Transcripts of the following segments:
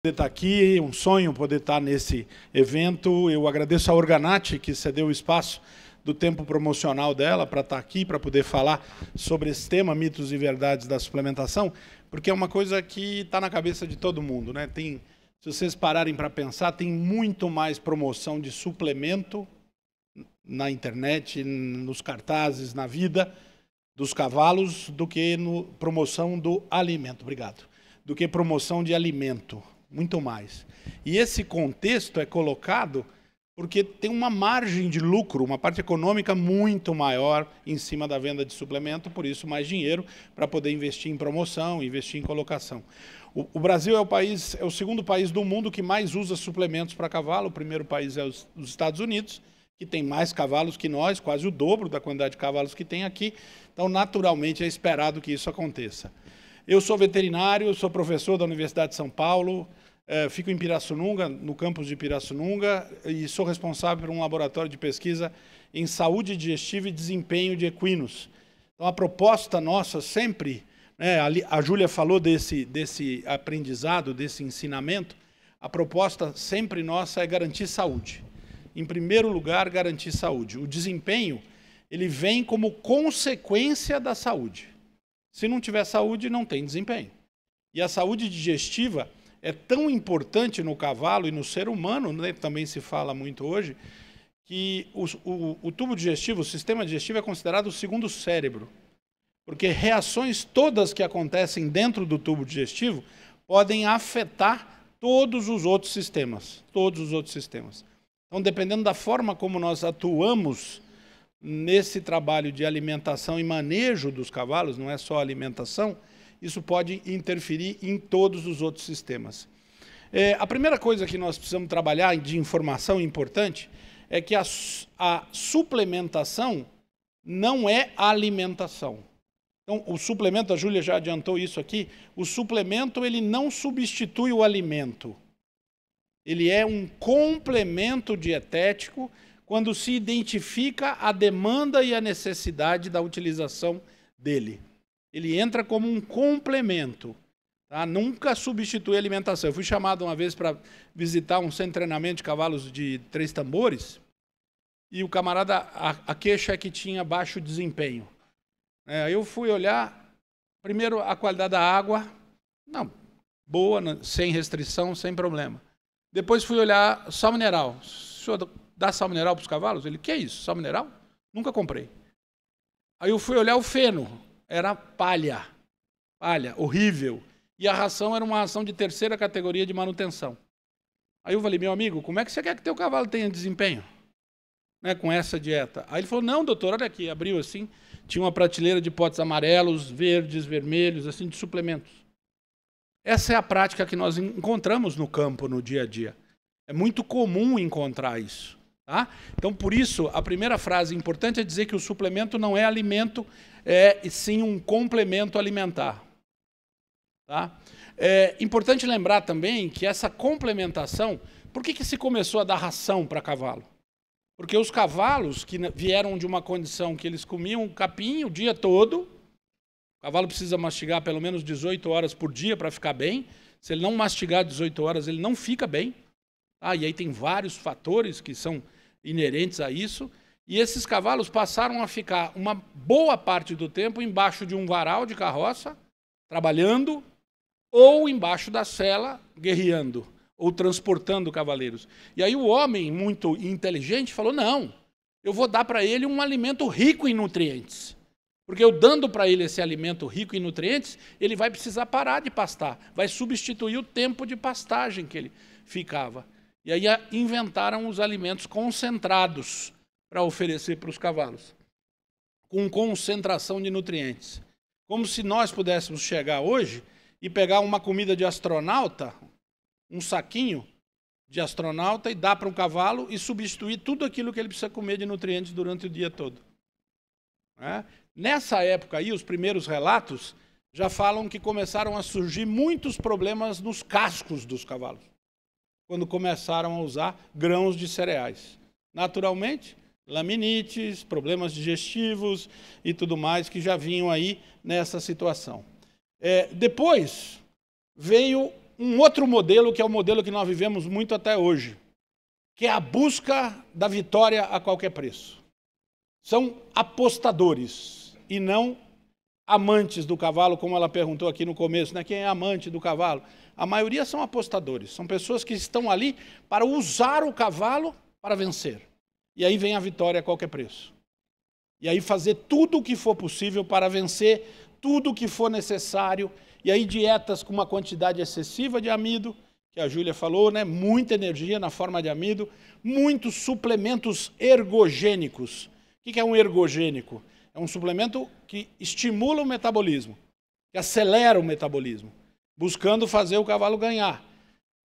Estar aqui, um sonho poder estar nesse evento. Eu agradeço a Organat, que cedeu o espaço do tempo promocional dela para estar aqui, para poder falar sobre esse tema, mitos e verdades da suplementação, porque é uma coisa que está na cabeça de todo mundo, né? Se vocês pararem para pensar, tem muito mais promoção de suplemento na internet, nos cartazes, na vida dos cavalos, do que promoção do alimento. Obrigado. Do que promoção de alimento. Muito mais. E esse contexto é colocado porque tem uma margem de lucro, uma parte econômica muito maior em cima da venda de suplemento, por isso mais dinheiro para poder investir em promoção, investir em colocação. O Brasil é o segundo país do mundo que mais usa suplementos para cavalo. O primeiro país é os Estados Unidos, que tem mais cavalos que nós, quase o dobro da quantidade de cavalos que tem aqui. Então, naturalmente, é esperado que isso aconteça. Eu sou veterinário, sou professor da Universidade de São Paulo, fico em Pirassununga, no campus de Pirassununga, e sou responsável por um laboratório de pesquisa em saúde digestiva e desempenho de equinos. Então, a proposta nossa sempre, né, a Júlia falou desse aprendizado, desse ensinamento, a proposta sempre nossa é garantir saúde. Em primeiro lugar, garantir saúde. O desempenho, ele vem como consequência da saúde. Se não tiver saúde, não tem desempenho. E a saúde digestiva é tão importante no cavalo e no ser humano, né, também se fala muito hoje, que o tubo digestivo, o sistema digestivo é considerado o segundo cérebro. Porque reações todas que acontecem dentro do tubo digestivo podem afetar todos os outros sistemas. Todos os outros sistemas. Então, dependendo da forma como nós atuamos nesse trabalho de alimentação e manejo dos cavalos, não é só alimentação, isso pode interferir em todos os outros sistemas. A primeira coisa que nós precisamos trabalhar de informação importante é que a suplementação não é alimentação. Então, o suplemento, a Júlia já adiantou isso aqui, o suplemento ele não substitui o alimento. Ele é um complemento dietético quando se identifica a demanda e a necessidade da utilização dele. Ele entra como um complemento, tá? Nunca substitui a alimentação. Eu fui chamado uma vez para visitar um centro de treinamento de cavalos de 3 tambores, e o camarada, a queixa é que tinha baixo desempenho. Aí eu fui olhar, primeiro a qualidade da água, não, boa, sem restrição, sem problema. Depois fui olhar sal mineral. O senhor dá sal mineral para os cavalos? Ele, que é isso? Sal mineral? Nunca comprei. Aí eu fui olhar o feno. Era palha, horrível. E a ração era uma ração de 3ª categoria de manutenção. Aí eu falei, meu amigo, como é que você quer que teu cavalo tenha desempenho, né, com essa dieta? Aí ele falou, não, doutor, olha aqui. Abriu assim, tinha uma prateleira de potes amarelos, verdes, vermelhos, assim, de suplementos. Essa é a prática que nós encontramos no campo, no dia a dia. É muito comum encontrar isso. Tá? Então, por isso, a primeira frase importante é dizer que o suplemento não é alimento, é sim um complemento alimentar. Tá? É importante lembrar também que essa complementação, por que se começou a dar ração para cavalo? Porque os cavalos que vieram de uma condição que eles comiam capim o dia todo, o cavalo precisa mastigar pelo menos 18 horas por dia para ficar bem. Se ele não mastigar 18 horas, ele não fica bem. Ah, e aí tem vários fatores que são inerentes a isso. E esses cavalos passaram a ficar uma boa parte do tempo embaixo de um varal de carroça, trabalhando, ou embaixo da sela, guerreando, ou transportando cavaleiros. E aí o homem, muito inteligente, falou, não, eu vou dar para ele um alimento rico em nutrientes. Porque eu dando para ele esse alimento rico em nutrientes, ele vai precisar parar de pastar, vai substituir o tempo de pastagem que ele ficava. E aí inventaram os alimentos concentrados para oferecer para os cavalos, com concentração de nutrientes. Como se nós pudéssemos chegar hoje e pegar uma comida de astronauta, um saquinho de astronauta, e dar para um cavalo e substituir tudo aquilo que ele precisa comer de nutrientes durante o dia todo. Nessa época aí, os primeiros relatos já falam que começaram a surgir muitos problemas nos cascos dos cavalos, quando começaram a usar grãos de cereais. Naturalmente, laminites, problemas digestivos e tudo mais que já vinham aí nessa situação. Depois veio um outro modelo, que é o modelo que nós vivemos muito até hoje, que é a busca da vitória a qualquer preço. São apostadores e não amantes do cavalo, como ela perguntou aqui no começo, né? Quem é amante do cavalo? A maioria são apostadores, são pessoas que estão ali para usar o cavalo para vencer. E aí vem a vitória a qualquer preço. E aí fazer tudo o que for possível para vencer, tudo o que for necessário. E aí dietas com uma quantidade excessiva de amido, que a Júlia falou, né? Muita energia na forma de amido, muitos suplementos ergogênicos. O que é um ergogênico? É um suplemento que estimula o metabolismo, que acelera o metabolismo, buscando fazer o cavalo ganhar.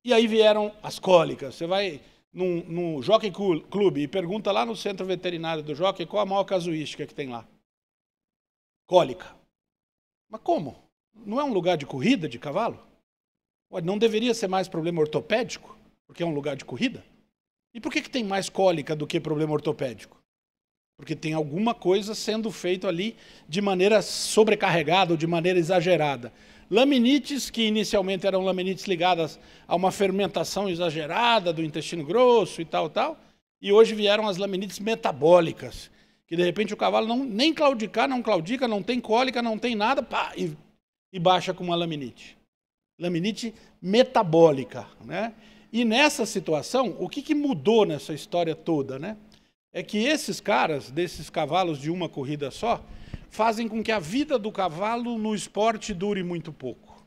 E aí vieram as cólicas. Você vai no Jockey Club e pergunta lá no centro veterinário do jockey qual a maior casuística que tem lá. Cólica. Mas como? Não é um lugar de corrida de cavalo? Não deveria ser mais problema ortopédico, porque é um lugar de corrida? E por que tem mais cólica do que problema ortopédico? Porque tem alguma coisa sendo feita ali de maneira sobrecarregada ou de maneira exagerada. Laminites, que inicialmente eram laminites ligadas a uma fermentação exagerada do intestino grosso e tal, e hoje vieram as laminites metabólicas, que de repente o cavalo nem claudica, não tem cólica, não tem nada, pá, e baixa com uma laminite. Laminite metabólica, né? E nessa situação, o que mudou nessa história toda, né? É que esses caras, desses cavalos de uma corrida só, fazem com que a vida do cavalo no esporte dure muito pouco.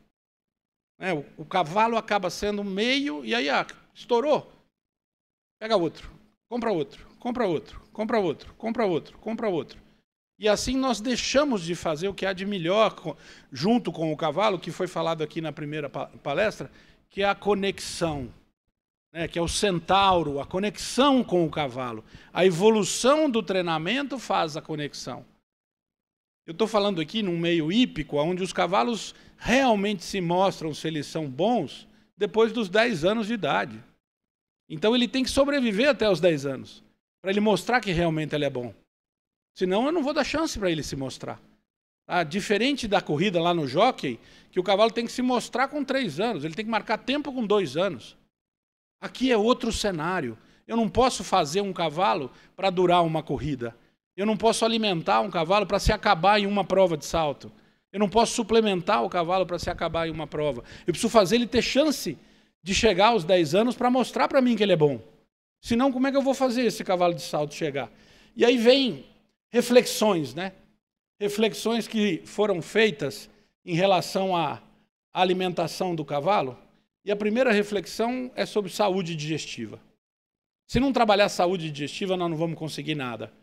O cavalo acaba sendo meio, e aí estourou. Pega outro, compra outro, compra outro, compra outro, compra outro, compra outro. E assim nós deixamos de fazer o que há de melhor junto com o cavalo, que foi falado aqui na primeira palestra, que é a conexão. Que é o centauro, a conexão com o cavalo. A evolução do treinamento faz a conexão. Eu estou falando aqui num meio hípico, onde os cavalos realmente se mostram se eles são bons depois dos 10 anos de idade. Então ele tem que sobreviver até os 10 anos, para ele mostrar que realmente ele é bom. Senão eu não vou dar chance para ele se mostrar. Diferente da corrida lá no jockey, que o cavalo tem que se mostrar com 3 anos, ele tem que marcar tempo com 2 anos. Aqui é outro cenário. Eu não posso fazer um cavalo para durar uma corrida. Eu não posso alimentar um cavalo para se acabar em uma prova de salto. Eu não posso suplementar o cavalo para se acabar em uma prova. Eu preciso fazer ele ter chance de chegar aos 10 anos para mostrar para mim que ele é bom. Senão, como é que eu vou fazer esse cavalo de salto chegar? E aí vem reflexões, né? Reflexões que foram feitas em relação à alimentação do cavalo. E a primeira reflexão é sobre saúde digestiva. Se não trabalhar saúde digestiva, nós não vamos conseguir nada.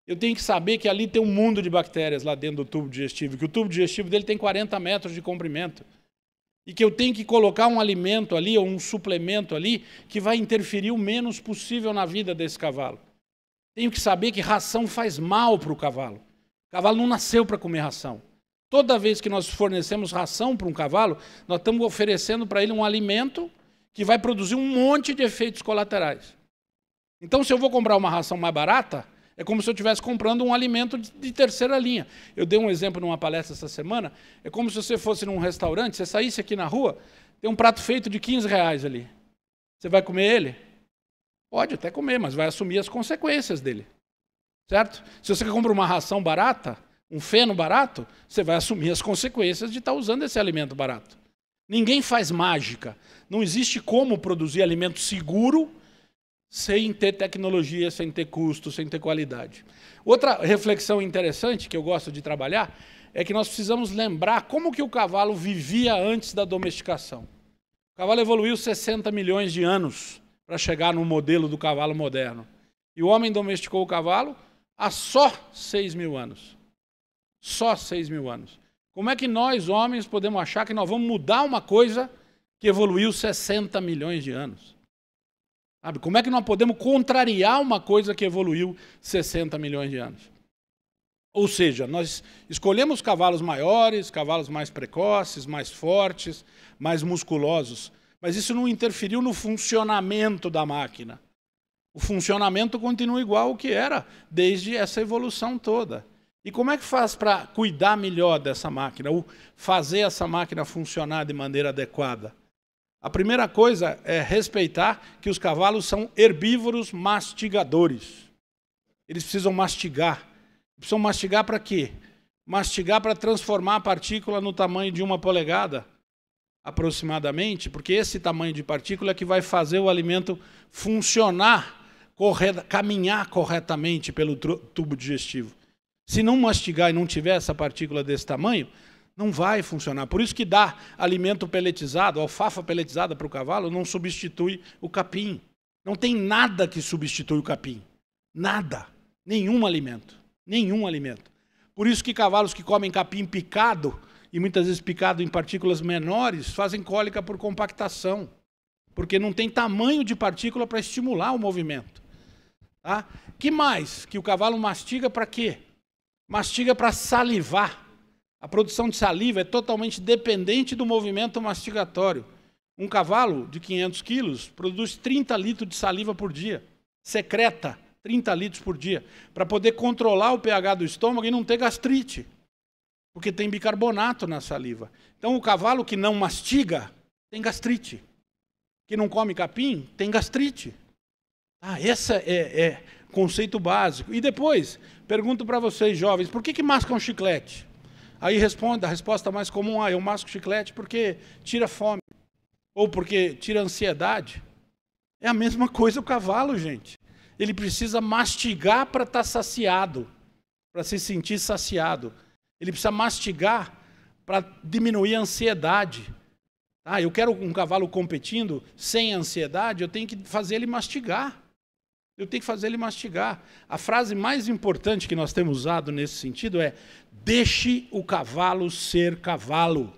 Eu tenho que saber que ali tem um mundo de bactérias lá dentro do tubo digestivo, que o tubo digestivo dele tem 40 metros de comprimento. E que eu tenho que colocar um alimento ali, ou um suplemento ali, que vai interferir o menos possível na vida desse cavalo. Tenho que saber que ração faz mal para o cavalo. O cavalo não nasceu para comer ração. Toda vez que nós fornecemos ração para um cavalo, nós estamos oferecendo para ele um alimento que vai produzir um monte de efeitos colaterais. Então, se eu vou comprar uma ração mais barata, é como se eu estivesse comprando um alimento de terceira linha. Eu dei um exemplo numa palestra essa semana, é como se você fosse num restaurante, você saísse aqui na rua, tem um prato feito de R$15 ali. Você vai comer ele? Pode até comer, mas vai assumir as consequências dele. Certo? Se você compra uma ração barata, um feno barato, você vai assumir as consequências de estar usando esse alimento barato. Ninguém faz mágica. Não existe como produzir alimento seguro sem ter tecnologia, sem ter custo, sem ter qualidade. Outra reflexão interessante que eu gosto de trabalhar é que nós precisamos lembrar como que o cavalo vivia antes da domesticação. O cavalo evoluiu 60 milhões de anos para chegar no modelo do cavalo moderno. E o homem domesticou o cavalo há só 6 mil anos. Só 6 mil anos. Como é que nós, homens, podemos achar que nós vamos mudar uma coisa que evoluiu 60 milhões de anos? Sabe? Como é que nós podemos contrariar uma coisa que evoluiu 60 milhões de anos? Ou seja, nós escolhemos cavalos maiores, cavalos mais precoces, mais fortes, mais musculosos, mas isso não interferiu no funcionamento da máquina. O funcionamento continua igual ao que era desde essa evolução toda. E como é que faz para cuidar melhor dessa máquina, ou fazer essa máquina funcionar de maneira adequada? A primeira coisa é respeitar que os cavalos são herbívoros mastigadores. Eles precisam mastigar. Precisam mastigar para quê? Mastigar para transformar a partícula no tamanho de 1 polegada, aproximadamente, porque esse tamanho de partícula é que vai fazer o alimento funcionar, caminhar corretamente pelo tubo digestivo. Se não mastigar e não tiver essa partícula desse tamanho, não vai funcionar. Por isso que dá alimento peletizado, alfafa peletizada para o cavalo, não substitui o capim. Não tem nada que substitui o capim. Nada. Nenhum alimento. Nenhum alimento. Por isso que cavalos que comem capim picado, e muitas vezes picado em partículas menores, fazem cólica por compactação. Porque não tem tamanho de partícula para estimular o movimento. Tá? Que mais? Que o cavalo mastiga para quê? Mastiga para salivar. A produção de saliva é totalmente dependente do movimento mastigatório. Um cavalo de 500 quilos produz 30 litros de saliva por dia. Secreta 30 litros por dia. Para poder controlar o pH do estômago e não ter gastrite. Porque tem bicarbonato na saliva. Então o cavalo que não mastiga tem gastrite. Que não come capim tem gastrite. Esse é conceito básico. E depois, pergunto para vocês, jovens, por que mascam chiclete? Aí responde, a resposta mais comum, eu masco chiclete porque tira fome. Ou porque tira ansiedade. É a mesma coisa o cavalo, gente. Ele precisa mastigar para estar saciado, para se sentir saciado. Ele precisa mastigar para diminuir a ansiedade. Eu quero um cavalo competindo sem ansiedade, eu tenho que fazer ele mastigar. Eu tenho que fazer ele mastigar. A frase mais importante que nós temos usado nesse sentido é: deixe o cavalo ser cavalo.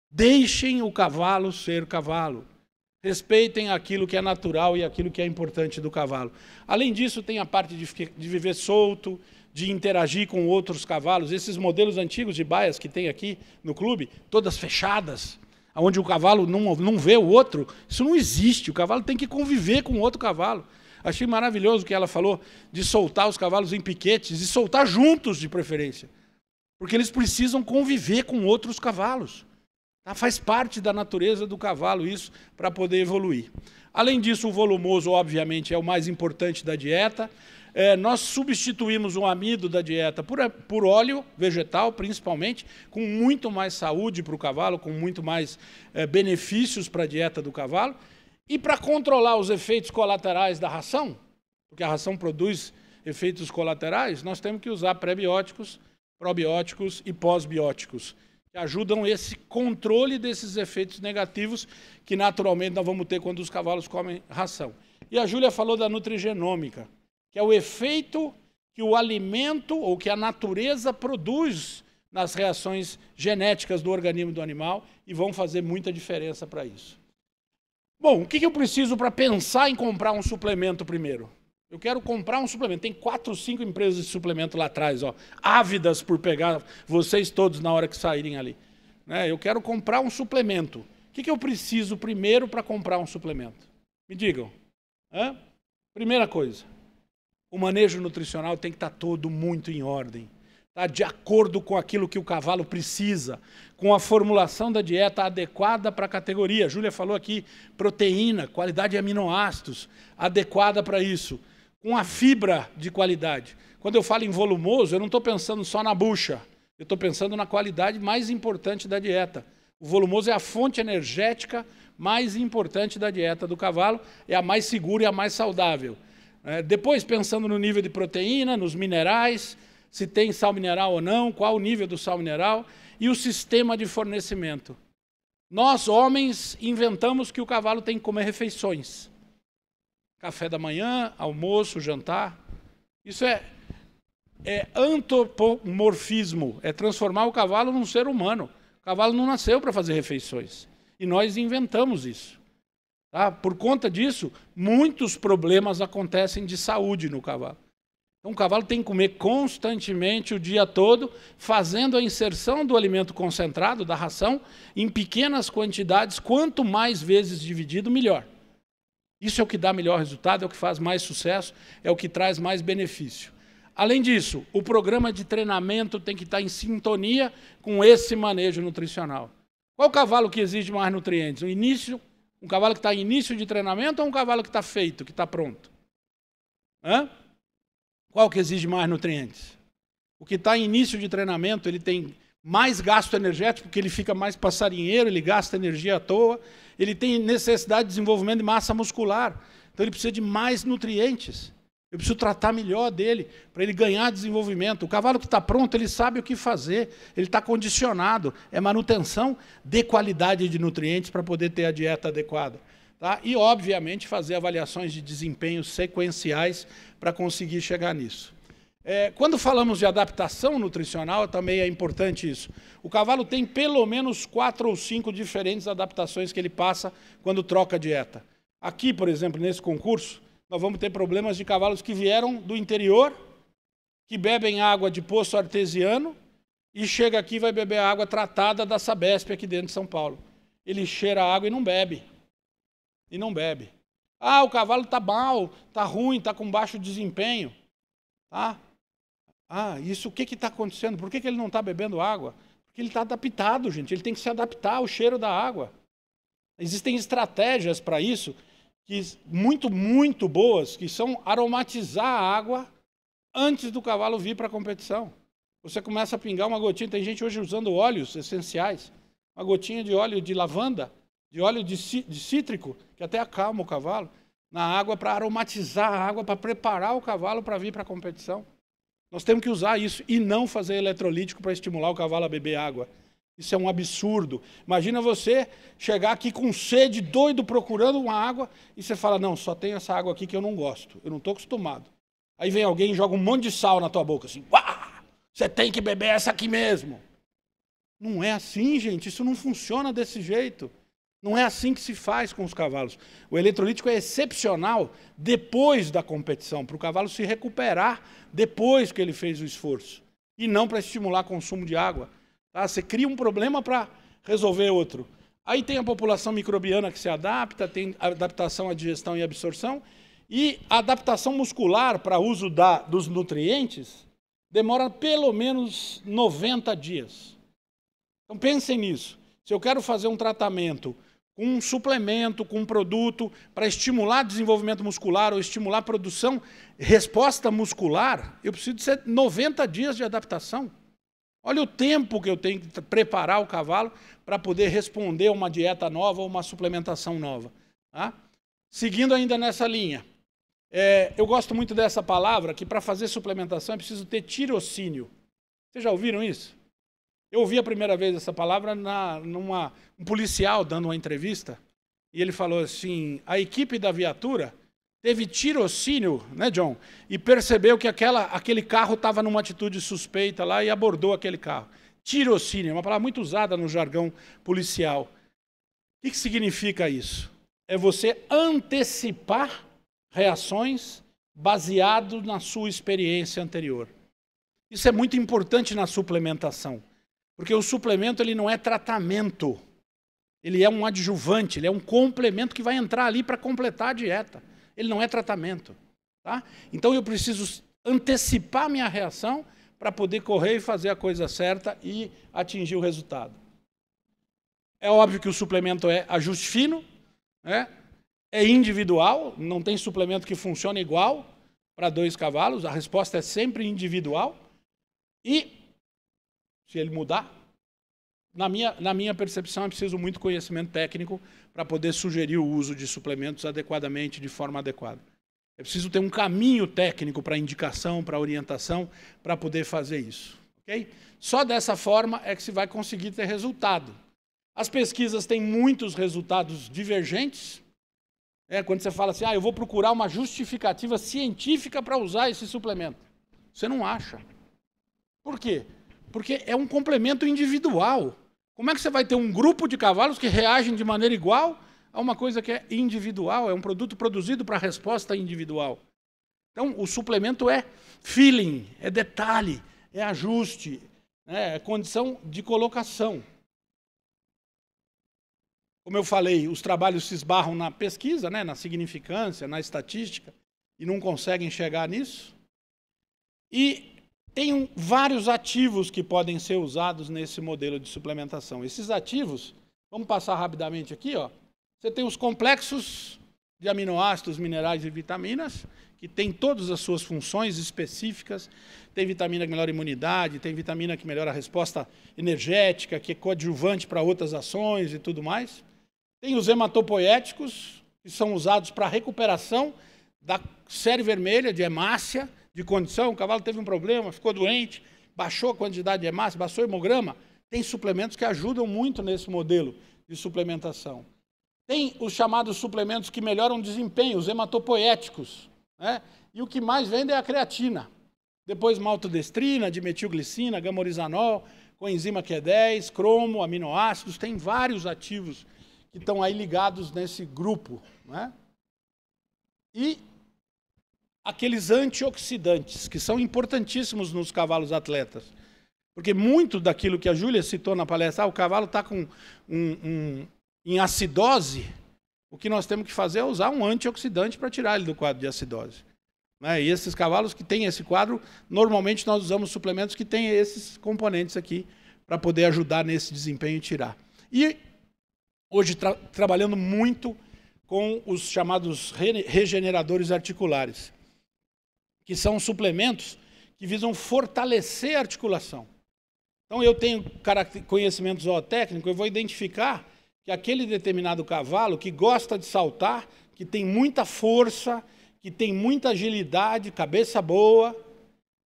Deixem o cavalo ser cavalo. Respeitem aquilo que é natural e aquilo que é importante do cavalo. Além disso, tem a parte de viver solto, de interagir com outros cavalos. Esses modelos antigos de baias que tem aqui no clube, todas fechadas, onde o cavalo não vê o outro, isso não existe. O cavalo tem que conviver com outro cavalo. Achei maravilhoso o que ela falou de soltar os cavalos em piquetes e soltar juntos, de preferência. Porque eles precisam conviver com outros cavalos. Faz parte da natureza do cavalo isso, para poder evoluir. Além disso, o volumoso, obviamente, é o mais importante da dieta. Nós substituímos o amido da dieta por óleo vegetal, principalmente, com muito mais saúde para o cavalo, com muito mais benefícios para a dieta do cavalo. E para controlar os efeitos colaterais da ração, porque a ração produz efeitos colaterais, nós temos que usar pré-bióticos, probióticos e pós-bióticos, que ajudam esse controle desses efeitos negativos que naturalmente nós vamos ter quando os cavalos comem ração. E a Júlia falou da nutrigenômica, que é o efeito que o alimento ou que a natureza produz nas reações genéticas do organismo do animal e vão fazer muita diferença para isso. Bom, o que eu preciso para pensar em comprar um suplemento primeiro? Eu quero comprar um suplemento. Tem 4 ou 5 empresas de suplemento lá atrás, ávidas por pegar vocês todos na hora que saírem ali. Eu quero comprar um suplemento. O que eu preciso primeiro para comprar um suplemento? Me digam. Primeira coisa, o manejo nutricional tem que estar todo muito em ordem. De acordo com aquilo que o cavalo precisa, com a formulação da dieta adequada para a categoria. A Júlia falou aqui, proteína, qualidade de aminoácidos, adequada para isso. Com a fibra de qualidade. Quando eu falo em volumoso, eu não estou pensando só na bucha, eu estou pensando na qualidade mais importante da dieta. O volumoso é a fonte energética mais importante da dieta do cavalo, é a mais segura e a mais saudável. Depois, pensando no nível de proteína, nos minerais, se tem sal mineral ou não, qual o nível do sal mineral e o sistema de fornecimento. Nós, homens, inventamos que o cavalo tem que comer refeições. Café da manhã, almoço, jantar. Isso é antropomorfismo, é transformar o cavalo num ser humano. O cavalo não nasceu para fazer refeições. E nós inventamos isso. Por conta disso, muitos problemas acontecem de saúde no cavalo. Então, o cavalo tem que comer constantemente o dia todo, fazendo a inserção do alimento concentrado, da ração, em pequenas quantidades, quanto mais vezes dividido, melhor. Isso é o que dá melhor resultado, é o que faz mais sucesso, é o que traz mais benefício. Além disso, o programa de treinamento tem que estar em sintonia com esse manejo nutricional. Qual cavalo que exige mais nutrientes? Um cavalo que está em início de treinamento ou um cavalo que está feito, que está pronto? Hã? Qual que exige mais nutrientes? O que está em início de treinamento, ele tem mais gasto energético, porque ele fica mais passarinheiro, ele gasta energia à toa, ele tem necessidade de desenvolvimento de massa muscular, então ele precisa de mais nutrientes. Eu preciso tratar melhor dele, para ele ganhar desenvolvimento. O cavalo que está pronto, ele sabe o que fazer, ele está condicionado, é manutenção de qualidade de nutrientes para poder ter a dieta adequada. Tá? E, obviamente, fazer avaliações de desempenho sequenciais para conseguir chegar nisso. Quando falamos de adaptação nutricional, também é importante isso. O cavalo tem pelo menos 4 ou 5 diferentes adaptações que ele passa quando troca a dieta. Aqui, por exemplo, nesse concurso, nós vamos ter problemas de cavalos que vieram do interior, que bebem água de poço artesiano e chega aqui e vai beber água tratada da Sabesp aqui dentro de São Paulo. Ele cheira a água e não bebe. E não bebe. Ah, o cavalo está mal, está ruim, está com baixo desempenho. Tá? Ah, isso o que está acontecendo? Por que ele não está bebendo água? Porque ele está adaptado, gente. Ele tem que se adaptar ao cheiro da água. Existem estratégias para isso, que muito boas, que são aromatizar a água antes do cavalo vir para a competição. Você começa a pingar uma gotinha, tem gente hoje usando óleos essenciais, uma gotinha de óleo de lavanda, de óleo de cítrico, que até acalma o cavalo, na água para aromatizar a água, para preparar o cavalo para vir para a competição. Nós temos que usar isso e não fazer eletrolítico para estimular o cavalo a beber água. Isso é um absurdo. Imagina você chegar aqui com sede, doido, procurando uma água, e você fala, não, só tem essa água aqui que eu não gosto, eu não estou acostumado. Aí vem alguém e joga um monte de sal na tua boca, assim, uá, você tem que beber essa aqui mesmo. Não é assim, gente, isso não funciona desse jeito. Não é assim que se faz com os cavalos. O eletrolítico é excepcional depois da competição, para o cavalo se recuperar depois que ele fez o esforço, e não para estimular o consumo de água. Tá? Você cria um problema para resolver outro. Aí tem a população microbiana que se adapta, tem a adaptação à digestão e absorção, e a adaptação muscular para uso dos nutrientes demora pelo menos 90 dias. Então pensem nisso. Se eu quero fazer um tratamento com um suplemento, com um produto, para estimular desenvolvimento muscular ou estimular produção, resposta muscular, eu preciso de 90 dias de adaptação. Olha o tempo que eu tenho que preparar o cavalo para poder responder a uma dieta nova ou uma suplementação nova. Tá? Seguindo ainda nessa linha, eu gosto muito dessa palavra, que para fazer suplementação é preciso ter tirocínio. Vocês já ouviram isso? Eu ouvi a primeira vez essa palavra um policial dando uma entrevista, e ele falou assim, a equipe da viatura teve tirocínio, né, John? E percebeu que aquele carro estava numa atitude suspeita lá e abordou aquele carro. Tirocínio, é uma palavra muito usada no jargão policial. O que significa isso? É você antecipar reações baseado na sua experiência anterior. Isso é muito importante na suplementação, porque o suplemento ele não é tratamento, ele é um adjuvante, ele é um complemento que vai entrar ali para completar a dieta. Ele não é tratamento. Tá? Então eu preciso antecipar minha reação para poder correr e fazer a coisa certa e atingir o resultado. É óbvio que o suplemento é ajuste fino, né? É individual, não tem suplemento que funcione igual para 2 cavalos, a resposta é sempre individual. E, se ele mudar, na minha percepção, é preciso muito conhecimento técnico para poder sugerir o uso de suplementos adequadamente, de forma adequada. É preciso ter um caminho técnico para indicação, para orientação, para poder fazer isso. Okay? Só dessa forma é que se vai conseguir ter resultado. As pesquisas têm muitos resultados divergentes. Quando você fala assim, eu vou procurar uma justificativa científica para usar esse suplemento. Você não acha. Por quê? Porque é um complemento individual. Como é que você vai ter um grupo de cavalos que reagem de maneira igual a uma coisa que é individual, é um produto produzido para resposta individual? Então, o suplemento é feeling, é detalhe, é ajuste, é condição de colocação. Como eu falei, os trabalhos se esbarram na pesquisa, né, na significância, na estatística, e não conseguem chegar nisso. E tem vários ativos que podem ser usados nesse modelo de suplementação. Esses ativos Vamos passar rapidamente aqui, ó. Você tem os complexos de aminoácidos, minerais e vitaminas, que tem todas as suas funções específicas. Tem vitamina que melhora a imunidade, tem vitamina que melhora a resposta energética, que é coadjuvante para outras ações e tudo mais. Tem os hematopoéticos, que são usados para a recuperação da série vermelha, de hemácia, de condição. O cavalo teve um problema, ficou doente, baixou a quantidade de hemácia, baixou o hemograma. Tem suplementos que ajudam muito nesse modelo de suplementação. Tem os chamados suplementos que melhoram o desempenho, os hematopoéticos, né? E o que mais vende é a creatina. Depois maltodestrina, dimetilglicina, gamorizanol, coenzima Q10, cromo, aminoácidos, tem vários ativos que estão aí ligados nesse grupo, né? E aqueles antioxidantes, que são importantíssimos nos cavalos atletas. Porque muito daquilo que a Júlia citou na palestra, o cavalo está com em acidose, o que nós temos que fazer é usar um antioxidante para tirar ele do quadro de acidose. Né? E esses cavalos que têm esse quadro, normalmente nós usamos suplementos que têm esses componentes aqui para poder ajudar nesse desempenho e tirar. E hoje trabalhando muito com os chamados regeneradores articulares, que são suplementos que visam fortalecer a articulação. Então, eu tenho conhecimento zootécnico, eu vou identificar que aquele determinado cavalo que gosta de saltar, que tem muita força, que tem muita agilidade, cabeça boa,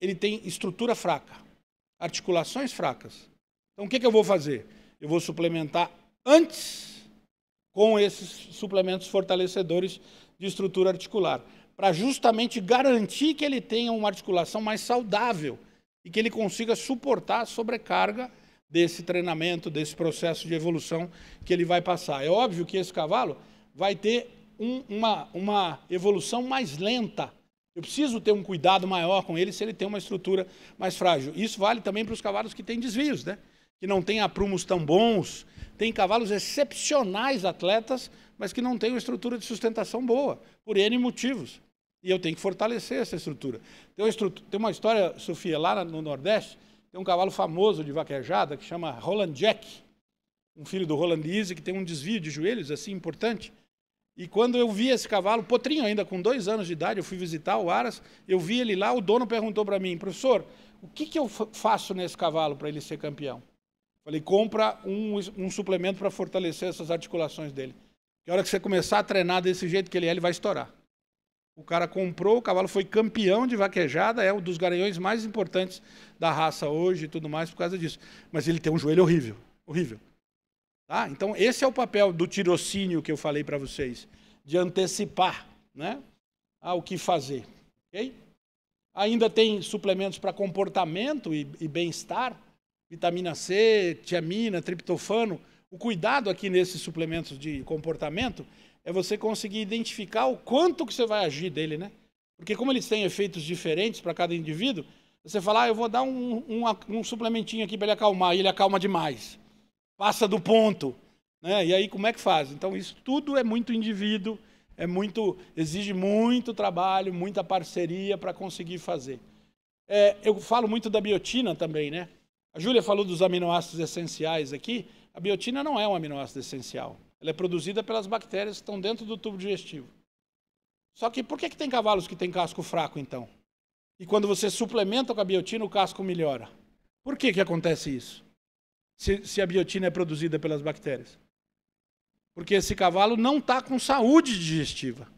ele tem estrutura fraca, articulações fracas. Então, o que eu vou fazer? Eu vou suplementar antes com esses suplementos fortalecedores de estrutura articular, para justamente garantir que ele tenha uma articulação mais saudável e que ele consiga suportar a sobrecarga desse treinamento, desse processo de evolução que ele vai passar. É óbvio que esse cavalo vai ter uma evolução mais lenta. Eu preciso ter um cuidado maior com ele se ele tem uma estrutura mais frágil. Isso vale também para os cavalos que têm desvios, né? Que não têm aprumos tão bons. Tem cavalos excepcionais atletas, mas que não têm uma estrutura de sustentação boa, por N motivos. E eu tenho que fortalecer essa estrutura. Tem uma história, Sofia, lá no Nordeste, tem um cavalo famoso de vaquejada que chama Roland Jack, um filho do Roland Easy, que tem um desvio de joelhos assim importante. E quando eu vi esse cavalo, potrinho ainda, com 2 anos de idade, eu fui visitar o Aras, eu vi ele lá, o dono perguntou para mim, professor, o que eu faço nesse cavalo para ele ser campeão? Falei, compra um suplemento para fortalecer essas articulações dele. Que a hora que você começar a treinar desse jeito que ele vai estourar. O cara comprou, o cavalo foi campeão de vaquejada, é um dos garanhões mais importantes da raça hoje e tudo mais por causa disso. Mas ele tem um joelho horrível, horrível. Tá? Então, esse é o papel do tirocínio que eu falei para vocês, de antecipar, né, o que fazer. Okay? Ainda tem suplementos para comportamento e bem-estar, vitamina C, tiamina, triptofano. O cuidado aqui nesses suplementos de comportamento é você conseguir identificar o quanto que você vai agir dele, né? Porque como eles têm efeitos diferentes para cada indivíduo, você fala, eu vou dar um suplementinho aqui para ele acalmar, e ele acalma demais. Passa do ponto, né? E aí como é que faz? Então isso tudo é muito indivíduo, exige muito trabalho, muita parceria para conseguir fazer. Eu falo muito da biotina também, né? A Júlia falou dos aminoácidos essenciais aqui. A biotina não é um aminoácido essencial. Ela é produzida pelas bactérias que estão dentro do tubo digestivo. Só que por que tem cavalos que têm casco fraco, então? E quando você suplementa com a biotina, o casco melhora. Por que acontece isso? Se a biotina é produzida pelas bactérias? Porque esse cavalo não está com saúde digestiva.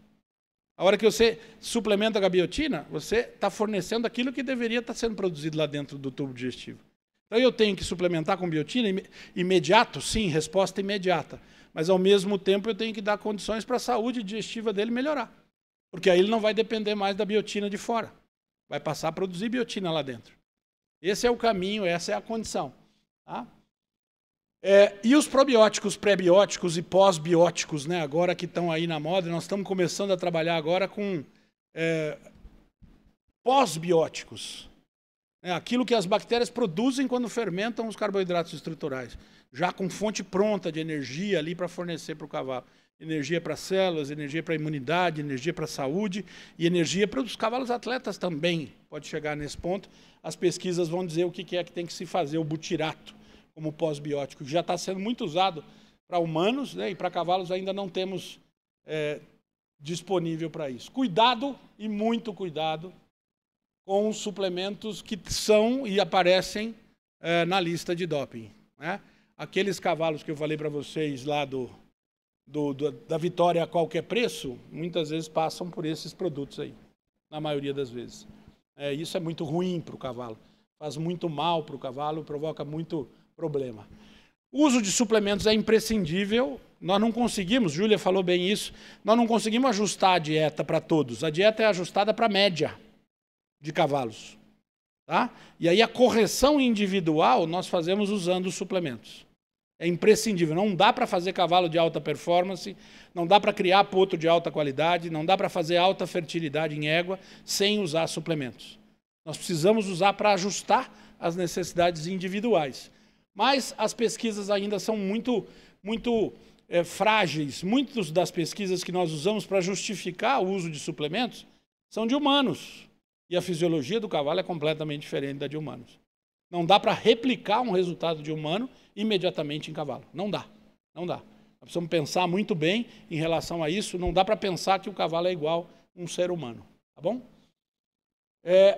A hora que você suplementa com a biotina, você está fornecendo aquilo que deveria estar sendo produzido lá dentro do tubo digestivo. Então eu tenho que suplementar com biotina imediato? Sim, resposta imediata. Mas, ao mesmo tempo, eu tenho que dar condições para a saúde digestiva dele melhorar. Porque aí ele não vai depender mais da biotina de fora. Vai passar a produzir biotina lá dentro. Esse é o caminho, essa é a condição. Tá? E os probióticos, pré-bióticos e pós-bióticos, né, agora que estão aí na moda, nós estamos começando a trabalhar agora com pós-bióticos. Aquilo que as bactérias produzem quando fermentam os carboidratos estruturais, já com fonte pronta de energia ali para fornecer para o cavalo. Energia para células, energia para a imunidade, energia para a saúde e energia para os cavalos atletas também. Pode chegar nesse ponto. As pesquisas vão dizer o que é que tem que se fazer, o butirato como pós-biótico, que já está sendo muito usado para humanos, né, e para cavalos ainda não temos disponível para isso. Cuidado e muito cuidado com os suplementos que são e aparecem na lista de doping, né? Aqueles cavalos que eu falei para vocês lá da vitória a qualquer preço, muitas vezes passam por esses produtos aí, na maioria das vezes. Isso é muito ruim para o cavalo, faz muito mal para o cavalo, provoca muito problema. O uso de suplementos é imprescindível, nós não conseguimos, Júlia falou bem isso, nós não conseguimos ajustar a dieta para todos, a dieta é ajustada para a média de cavalos, tá? E aí a correção individual nós fazemos usando os suplementos. É imprescindível, não dá para fazer cavalo de alta performance, não dá para criar potro de alta qualidade, não dá para fazer alta fertilidade em égua sem usar suplementos. Nós precisamos usar para ajustar as necessidades individuais. Mas as pesquisas ainda são muito frágeis. Muitas das pesquisas que nós usamos para justificar o uso de suplementos são de humanos. E a fisiologia do cavalo é completamente diferente da de humanos. Não dá para replicar um resultado de humano imediatamente em cavalo. Não dá. Não dá. Nós precisamos pensar muito bem em relação a isso. Não dá para pensar que o cavalo é igual a um ser humano. Tá bom?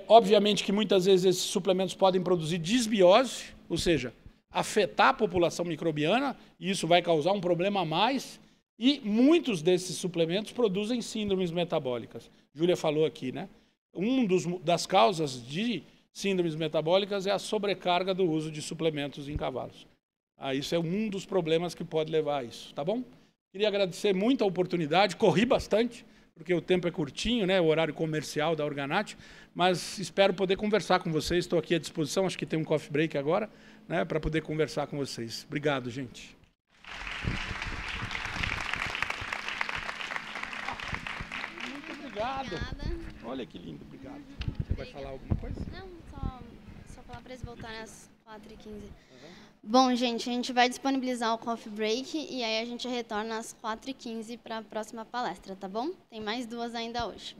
Obviamente que muitas vezes esses suplementos podem produzir disbiose, ou seja, afetar a população microbiana, e isso vai causar um problema a mais. E muitos desses suplementos produzem síndromes metabólicas. Júlia falou aqui, né? Das causas de síndromes metabólicas é a sobrecarga do uso de suplementos em cavalos. Isso é um dos problemas que pode levar a isso, tá bom? Queria agradecer muito a oportunidade, corri bastante, porque o tempo é curtinho, né, o horário comercial da Organat, mas espero poder conversar com vocês, estou aqui à disposição, acho que tem um coffee break agora, né, para poder conversar com vocês. Obrigado, gente. Muito obrigado. Obrigada. Olha que lindo, obrigado. Você vai falar alguma coisa? Não, só falar para eles voltarem às 4h15. Bom, gente, a gente vai disponibilizar o coffee break e aí a gente retorna às 4h15 para a próxima palestra, tá bom? Tem mais 2 ainda hoje.